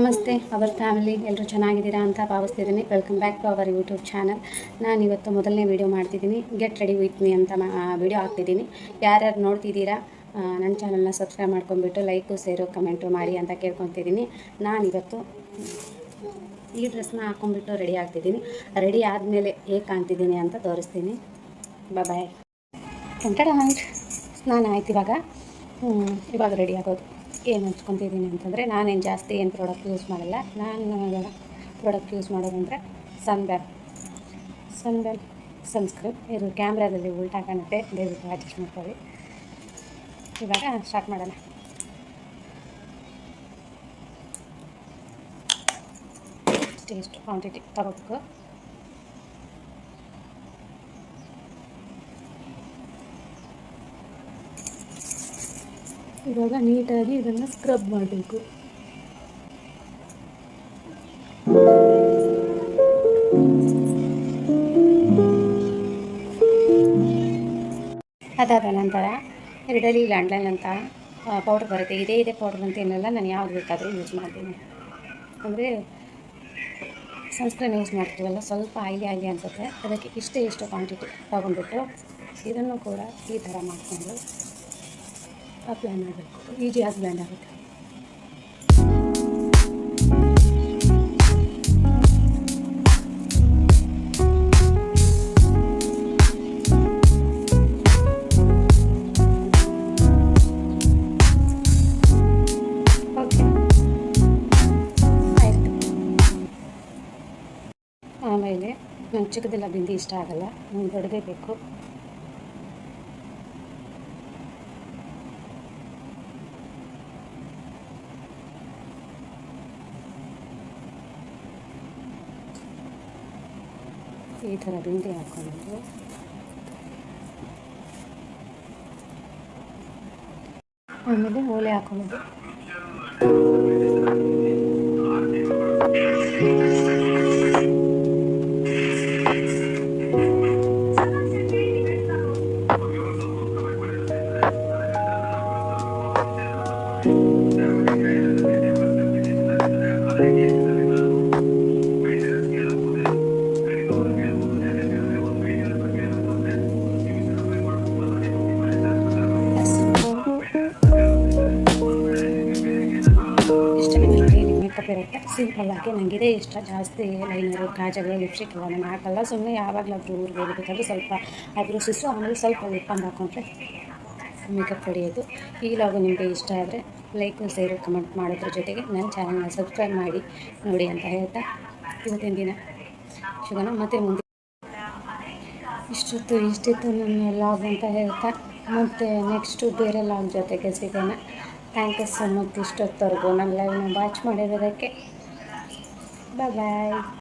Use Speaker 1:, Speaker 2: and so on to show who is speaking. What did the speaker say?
Speaker 1: ನಮಸ್ತೆ hour family, ಎಲ್ಲರೂ ಚೆನ್ನಾಗಿದ್ದೀರಾ ಅಂತ ಭಾವಿಸ್ತಿದ್ದೀನಿ. Welcome back to our YouTube channel. ನಾನು ಇವತ್ತು ಮೊದಲನೇ ವೀಡಿಯೋ ಮಾಡ್ತಿದ್ದೀನಿ. ಗೆಟ್ ರೆಡಿ ವಿತ್ ಮೀ ಅಂತ ವೀಡಿಯೋ ಹಾಕ್ತಿದ್ದೀನಿ. ಯಾರ್ಯಾರು ನೋಡ್ತಿದ್ದೀರಾ ನನ್ನ ಚಾನಲ್ನ ಸಬ್ಸ್ಕ್ರೈಬ್ ಮಾಡ್ಕೊಂಡ್ಬಿಟ್ಟು ಲೈಕು ಶೇರು ಕಮೆಂಟು ಮಾಡಿ ಅಂತ ಕೇಳ್ಕೊತಿದ್ದೀನಿ. ನಾನಿವತ್ತು ಈ ಡ್ರೆಸ್ನ ಹಾಕ್ಕೊಂಡ್ಬಿಟ್ಟು ರೆಡಿ ಆಗ್ತಿದ್ದೀನಿ. ರೆಡಿ ಆದಮೇಲೆ ಹೇಗೆ ಕಾಣ್ತಿದ್ದೀನಿ ಅಂತ ತೋರಿಸ್ತೀನಿ. ಬಾಯ್. ಸ್ನಾನ ಆಯ್ತು. ಇವಾಗ ರೆಡಿ ಆಗೋದು. ಏನು ಹಚ್ಕೊತಿದ್ದೀನಿ ಅಂತಂದರೆ, ನಾನೇನು ಜಾಸ್ತಿ ಪ್ರಾಡಕ್ಟ್ ಯೂಸ್ ಮಾಡಲ್ಲ. ನಾನು ಪ್ರಾಡಕ್ಟ್ ಯೂಸ್ ಮಾಡೋದಂದರೆ ಸನ್ಬ್ಯಾಲ್ ಸನ್ಸ್ಕ್ರೀನ್. ಇದು ಕ್ಯಾಮ್ರಾದಲ್ಲಿ ಉಲ್ಟಾ ಕಾಣುತ್ತೆ, ದಯವಿಟ್ಟು ಅಡ್ಜಸ್ಟ್ ಮಾಡ್ಕೊಳ್ಳಿ. ಇವಾಗ ಸ್ಟಾರ್ಟ್ ಮಾಡೋಣ. ಎಷ್ಟು ಕ್ವಾಂಟಿಟಿ ತಗೋಬೇಕು. ಇವಾಗ ನೀಟಾಗಿ ಇದನ್ನು ಸ್ಕ್ರಬ್ ಮಾಡಬೇಕು. ಅದಾದ ನಂತರ ರೆಡಲಿ ಲ್ಯಾಂಡ್ಲೈನ್ ಅಂತ ಪೌಡ್ರ್ ಬರುತ್ತೆ. ಇದೇ ಪೌಡ್ರ್ ಅಂತ ಏನೆಲ್ಲ ನಾನು ಯಾವ್ದು ಬೇಕಾದರೂ ಯೂಸ್ ಮಾಡ್ತೀನಿ. ಅಂದರೆ ಸನ್ಸ್ಕ್ರೀನ್ ಯೂಸ್ ಮಾಡ್ತೀವಲ್ಲ, ಸ್ವಲ್ಪ ಆಯಿಲಿ ಅನಿಸುತ್ತೆ. ಅದಕ್ಕೆ ಇಷ್ಟು ಕ್ವಾಂಟಿಟಿ ತೊಗೊಂಡ್ಬಿಟ್ಟು ಇದನ್ನು ಕೂಡ ಈ ಥರ ಮಾಡಿಕೊಂಡು ಅಪ್ಲೈ ಮಾಡಬೇಕು. ಈಸಿಯಾಗಿ ಬ್ಲೆಂಡ್ ಆಗುತ್ತೆ. ಓಕೆ, ಆಯಿತು. ಆಮೇಲೆ ನಂಗೆ ಚಿಕ್ಕದೆಲ್ಲ ಬಿಂದಿ ಇಷ್ಟ ಆಗಲ್ಲ, ನಂಗೆ ದೊಡ್ಡದೇ ಬೇಕು. ಈ ಥರ ಬಿಂದಿ ಹಾಕ್ಕೊಂಡು ಆಮೇಲೆ ಓಲೆ ಹಾಕೊಳ್ಳೋದು. ಮೇಕಪ್ ಇರುತ್ತೆ ಸಿಂಪಲ್ಲಾಗಿ. ನನಗಿದೆ ಇಷ್ಟ. ಜಾಸ್ತಿ ಲೈನರು, ಕಾಜಲು, ಲಿಪ್ಸ್ಟಿಕ್ ಎಲ್ಲ ನಾನು ಹಾಕಲ್ಲ. ಸುಮ್ಮನೆ ಯಾವಾಗಲಾದ್ರೂ ಊರಿಗೆ ಹೋಗಬೇಕಾದ್ರೆ ಸ್ವಲ್ಪ ಐಬ್ರೋಸಿಸು, ಆಮೇಲೆ ಸ್ವಲ್ಪ ಲಿಪ್ ಬಾಮ್ ಹಾಕ್ಕೊಂಡ್ರೆ ಮೇಕಪ್ ಹೊಡೆಯೋದು. ಈ ಲಾಗು ನಿಮಗೆ ಇಷ್ಟ ಆದರೆ ಲೈಕು ಶೇರು ಕಮೆಂಟ್ ಮಾಡೋದ್ರ ಜೊತೆಗೆ ನನ್ನ ಚಾನಲ್ನ ಸಬ್ಸ್ಕ್ರೈಬ್ ಮಾಡಿ ನೋಡಿ ಅಂತ ಹೇಳ್ತಾ ಇವತ್ತಿನ ದಿನ ಸಿಗೋಣ. ಮತ್ತು ಮುಂದೆ ಇಷ್ಟಿತ್ತು ನನ್ನ ಲಾಗ್ ಅಂತ ಹೇಳ್ತಾ ಮತ್ತು ನೆಕ್ಸ್ಟು ಬೇರೆ ಲಾಗ್ ಜೊತೆಗೆ ಸಿಗೋಣ. ಥ್ಯಾಂಕ್ ಯು ಸೊ ಮಚ್ ಇಷ್ಟೊತ್ತವರೆಗೂ ನನ್ನ ಲೈವ್ನ ವಾಚ್ ಮಾಡಿರೋದಕ್ಕೆ. ಬಾಯ್.